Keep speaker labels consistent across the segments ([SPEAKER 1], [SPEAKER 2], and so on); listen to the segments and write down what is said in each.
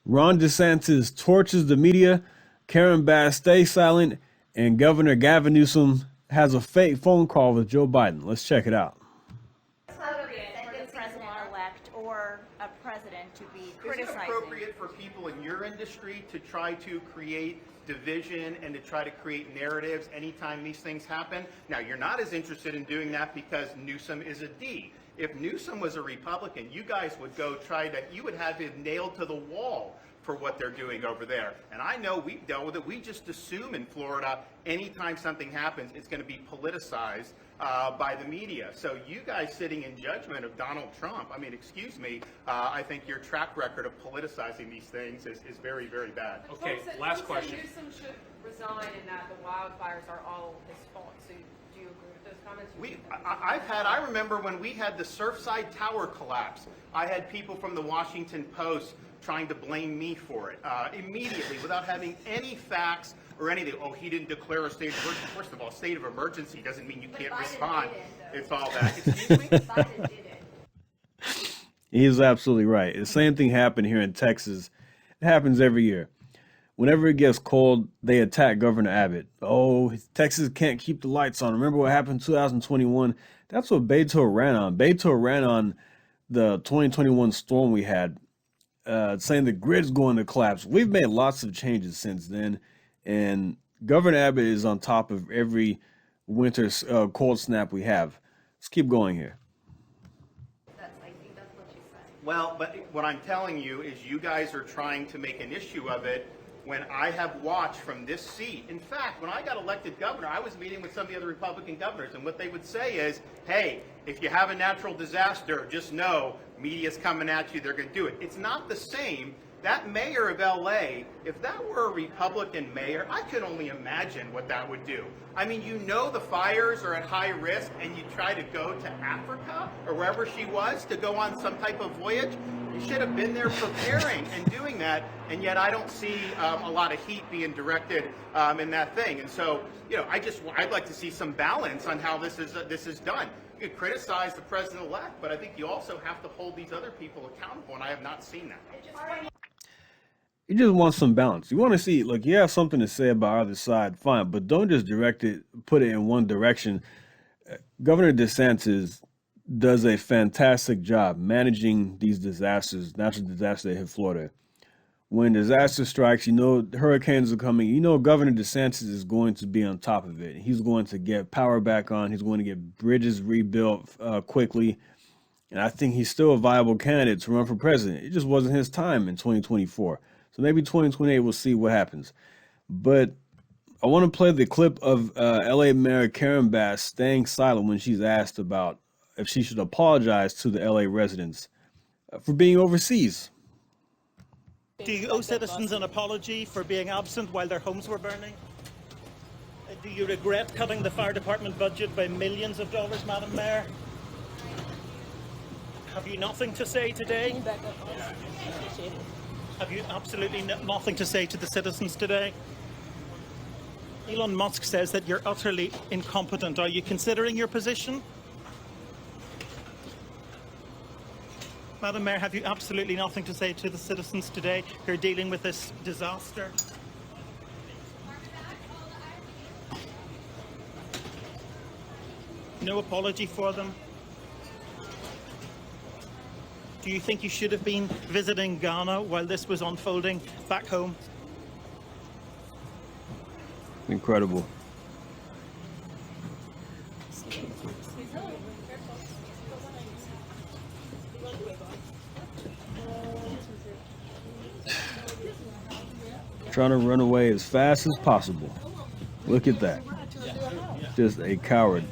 [SPEAKER 1] Ron DeSantis torches the media, Karen Bass stays silent, and Governor Gavin Newsom has a fake phone call with Joe Biden. Let's check it out.
[SPEAKER 2] Appropriate for the president-elect or a president to be criticizing.
[SPEAKER 3] Is it appropriate for people in your industry to try to create division and to try to create narratives anytime these things happen? Now, you're not as interested in doing that because Newsom is a D. If Newsom was a Republican, you guys would go you would have him nailed to the wall for what they're doing over there. And I know we've dealt with it. We just assume in Florida, anytime something happens, it's going to be politicized by the media. So you guys sitting in judgment of Donald Trump, I mean, excuse me, I think your track record of politicizing these things is very, very bad.
[SPEAKER 4] Okay, last question.
[SPEAKER 5] Newsom should resign and that the wildfires are all his fault. So do you agree with those comments?
[SPEAKER 3] I remember when we had the Surfside Tower collapse, I had people from the Washington Post trying to blame me for it immediately without having any facts or anything. Oh, he didn't declare a state of emergency. First of all, state of emergency doesn't mean you can't respond. It's all that. Excuse me? Biden did it.
[SPEAKER 1] He's absolutely right. The same thing happened here in Texas. It happens every year. Whenever it gets cold, they attack Governor Abbott. Oh, Texas can't keep the lights on. Remember what happened in 2021? That's what Beto ran on. Beto ran on the 2021 storm we had, saying the grid's going to collapse. We've made lots of changes since then, and Governor Abbott is on top of every winter cold snap we have. Let's keep going here.
[SPEAKER 5] I think that's what you said.
[SPEAKER 3] Well, but what I'm telling you is you guys are trying to make an issue of it when I have watched from this seat. In fact, when I got elected governor, I was meeting with some of the other Republican governors, and what they would say is, hey, if you have a natural disaster, just know media's coming at you, they're going to do it. It's not the same. That mayor of LA, if that were a Republican mayor, I could only imagine what that would do. I mean, you know the fires are at high risk and you try to go to Africa or wherever she was to go on some type of voyage. You should have been there preparing and doing that, and yet I don't see a lot of heat being directed in that thing. And so, you know, I'd like to see some balance on how this is done. You could criticize the president-elect, but I think you also have to hold these other people accountable, and I have not seen that.
[SPEAKER 1] You just want some balance. You want to see, like, you have something to say about either side, fine, but don't just put it in one direction. Governor DeSantis does a fantastic job managing these disasters, natural disasters that hit Florida. When disaster strikes, you know hurricanes are coming. You know Governor DeSantis is going to be on top of it. He's going to get power back on. He's going to get bridges rebuilt quickly. And I think he's still a viable candidate to run for president. It just wasn't his time in 2024. So maybe 2028, we'll see what happens. But I want to play the clip of LA Mayor Karen Bass staying silent when she's asked about if she should apologize to the LA residents for being overseas.
[SPEAKER 6] Do you owe citizens an apology for being absent while their homes were burning? Do you regret cutting the fire department budget by millions of dollars, Madam Mayor? Have you nothing to say today? Have you absolutely nothing to say to the citizens today? Elon Musk says that you're utterly incompetent. Are you considering your position? Madam Mayor, have you absolutely nothing to say to the citizens today who are dealing with this disaster? No apology for them? Do you think you should have been visiting Ghana while this was unfolding back home?
[SPEAKER 1] Incredible. Trying to run away as fast as possible. Look at that. Just a coward.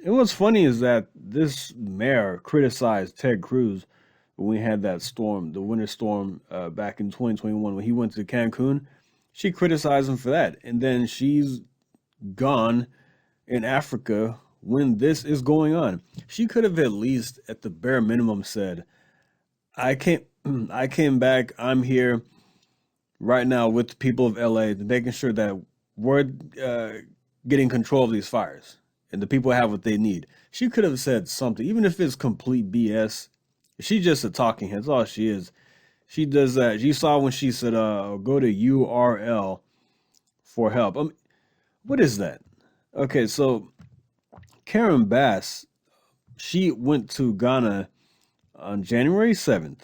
[SPEAKER 1] And what's funny is that this mayor criticized Ted Cruz when we had that storm, the winter storm back in 2021 when he went to Cancun. She criticized him for that. And then she's gone in Africa when this is going on. She could have at least at the bare minimum said, I came back, I'm here right now with the people of LA, making sure that we're getting control of these fires and the people have what they need. She could have said something, even if it's complete BS. She's just a talking head. That's all she is. She does that. You saw when she said, go to URL for help. What is that? Okay, so Karen Bass, she went to Ghana on January 7th.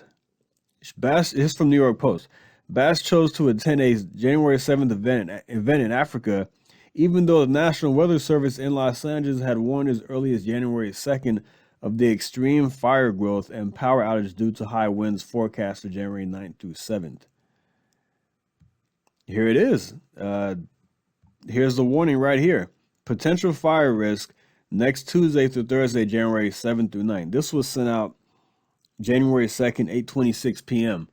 [SPEAKER 1] Bass is from New York Post. Bass chose to attend a January 7th event in Africa, even though the National Weather Service in Los Angeles had warned as early as January 2nd of the extreme fire growth and power outage due to high winds forecast for January 9th through 7th. Here it is. Here's the warning right here. Potential fire risk next Tuesday through Thursday, January 7th through 9th. This was sent out January 2nd, 8:26 p.m.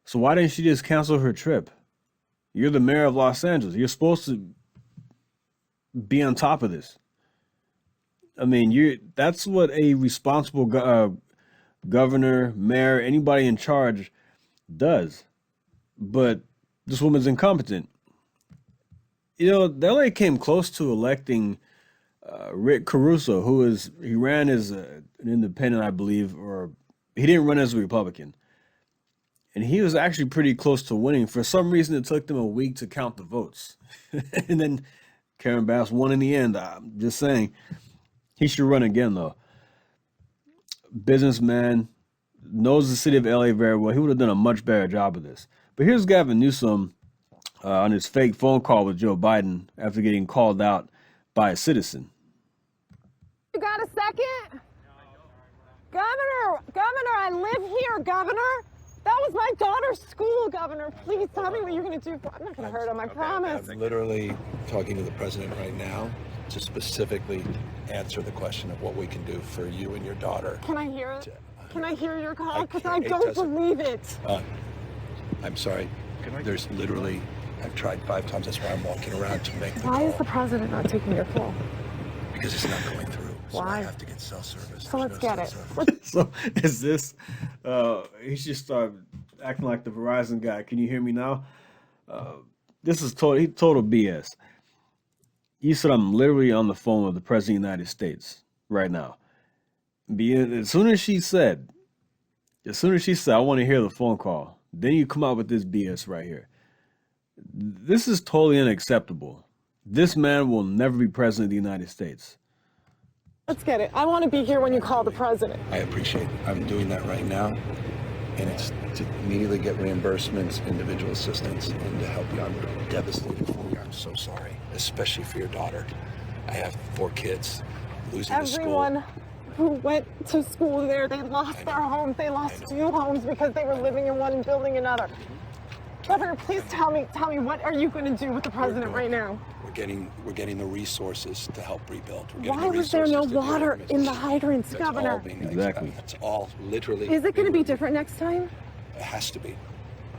[SPEAKER 1] So why didn't she just cancel her trip? You're the mayor of Los Angeles. You're supposed to be on top of this. I mean, that's what a responsible governor, mayor, anybody in charge does. But this woman's incompetent. You know, the LA came close to electing Rick Caruso, he ran as an independent, I believe, or he didn't run as a Republican. And he was actually pretty close to winning. For some reason, it took them a week to count the votes. And then Karen Bass won in the end. I'm just saying, he should run again, though. Businessman, knows the city of LA very well. He would have done a much better job of this. But here's Gavin Newsom on his fake phone call with Joe Biden after getting called out by a citizen.
[SPEAKER 4] You got a second? Governor, I live here, Governor. That was my daughter's school, Governor. Please tell me what you're going to do. I'm not going to hurt him, I promise.
[SPEAKER 7] I'm literally talking to the president right now to specifically answer the question of what we can do for you and your daughter.
[SPEAKER 4] Can I hear it? Can I hear your call? Because I don't believe it.
[SPEAKER 7] I'm sorry. There's literally, I've tried 5 times. That's why I'm walking around to make the call.
[SPEAKER 4] Why is the president not taking your call?
[SPEAKER 7] Because it's not going through. So
[SPEAKER 4] Why?
[SPEAKER 7] I have to get cell service.
[SPEAKER 4] So let's get it.
[SPEAKER 1] So is this, he should start acting like the Verizon guy. Can you hear me now? This is total BS. You said I'm literally on the phone with the president of the United States right now. As soon as she said, I want to hear the phone call, then you come out with this BS right here. This is totally unacceptable. This man will never be president of the United States.
[SPEAKER 4] Let's get it. I want to be here when you call the president.
[SPEAKER 7] I appreciate it. I'm doing that right now. And it's to immediately get reimbursements, individual assistance, and to help you. I'm devastated for you. I'm so sorry, especially for your daughter. I have 4 kids losing the school.
[SPEAKER 4] Everyone who went to school there, they lost their homes. They lost 2 homes because they were living in one and building another. Governor, please tell me, what are you going to do with the president right now?
[SPEAKER 7] We're getting the resources to help rebuild.
[SPEAKER 4] Why was there no water in the hydrants,
[SPEAKER 7] That's
[SPEAKER 4] Governor?
[SPEAKER 7] all being,
[SPEAKER 1] Exactly.
[SPEAKER 7] That's all literally.
[SPEAKER 4] Is it going to be different next time?
[SPEAKER 7] It has to be.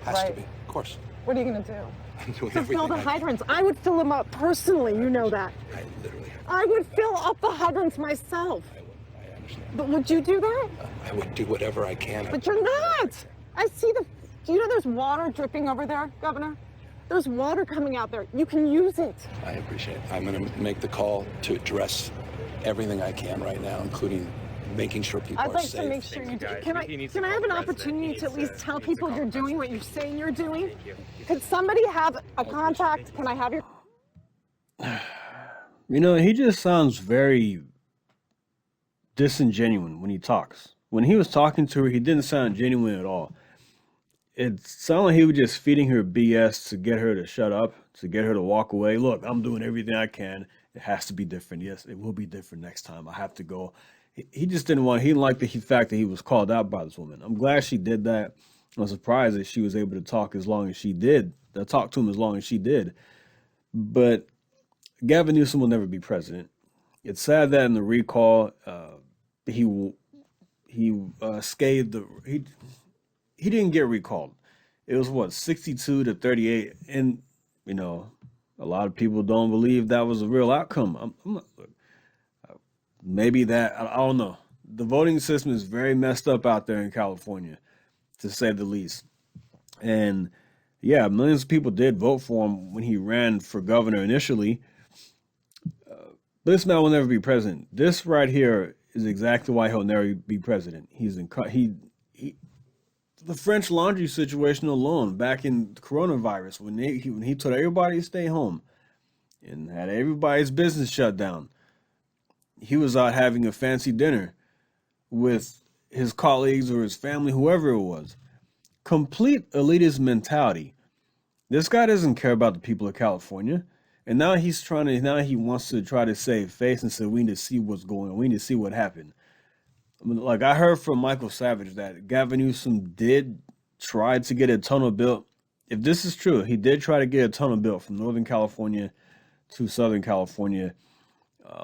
[SPEAKER 7] Has to
[SPEAKER 4] Right.
[SPEAKER 7] be. Of course.
[SPEAKER 4] What are you going to do?
[SPEAKER 7] I'm doing
[SPEAKER 4] To
[SPEAKER 7] everything
[SPEAKER 4] fill the
[SPEAKER 7] I can.
[SPEAKER 4] hydrants. I would fill them up personally, you know that.
[SPEAKER 7] I literally have.
[SPEAKER 4] I would fill up the hydrants myself.
[SPEAKER 7] I understand.
[SPEAKER 4] But would you do that?
[SPEAKER 7] I would do whatever I can.
[SPEAKER 4] But you're not. I see do you know there's water dripping over there, Governor? There's water coming out there. You can use it.
[SPEAKER 7] I appreciate it. I'm going to make the call to address everything I can right now, including making sure people
[SPEAKER 4] I'd
[SPEAKER 7] are
[SPEAKER 4] like
[SPEAKER 7] safe.
[SPEAKER 4] to make sure you do. Can I have an opportunity to at least tell people you're doing what you're saying you're doing? Could somebody have a contact? Can I have your...
[SPEAKER 1] You know, he just sounds very disingenuous when he talks. When he was talking to her, he didn't sound genuine at all. It sounded like he was just feeding her BS to get her to shut up, to get her to walk away. Look, I'm doing everything I can. It has to be different. Yes, it will be different next time. I have to go. He just didn't like the fact that he was called out by this woman. I'm glad she did that. I'm surprised that she was able to talk as long as she did, talk to him as long as she did. But Gavin Newsom will never be president. It's sad that in the recall, he scathed he didn't get recalled. It was 62 to 38, and you know, a lot of people don't believe that was a real outcome. Maybe that, I don't know. The voting system is very messed up out there in California, to say the least. And yeah, millions of people did vote for him when he ran for governor initially. But this man will never be president. This right here is exactly why he'll never be president. the French Laundry situation alone, back in coronavirus, when he told everybody to stay home and had everybody's business shut down, he was out having a fancy dinner with his colleagues or his family, whoever it was. Complete elitist mentality. This guy doesn't care about the people of California. And now he wants to try to save face and say, we need to see what's going on. We need to see what happened. I mean, like, I heard from Michael Savage that Gavin Newsom did try to get a tunnel built. If this is true, he did try to get a tunnel built from Northern California to Southern California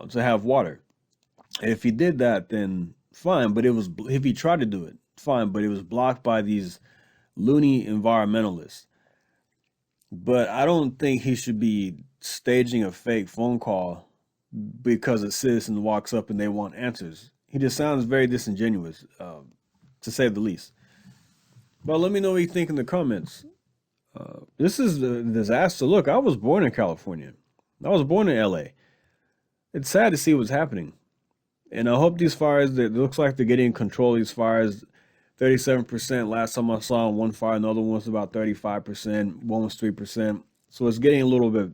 [SPEAKER 1] to have water. If he did that, then fine. But if he tried to do it, fine. But it was blocked by these loony environmentalists. But I don't think he should be staging a fake phone call because a citizen walks up and they want answers. He just sounds very disingenuous, to say the least. But let me know what you think in the comments. This is a disaster. Look, I was born in California. I was born in LA. It's sad to see what's happening. And I hope these fires, it looks like they're getting control of these fires. 37% last time I saw one fire, another one was about 35%, one was 3%. So it's getting a little bit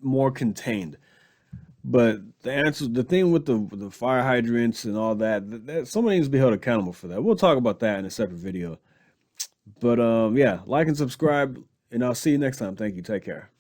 [SPEAKER 1] more contained. But the thing with the fire hydrants and all that somebody needs to be held accountable for that. We'll talk about that in a separate video. But yeah, like and subscribe, and I'll see you next time. Thank you. Take care.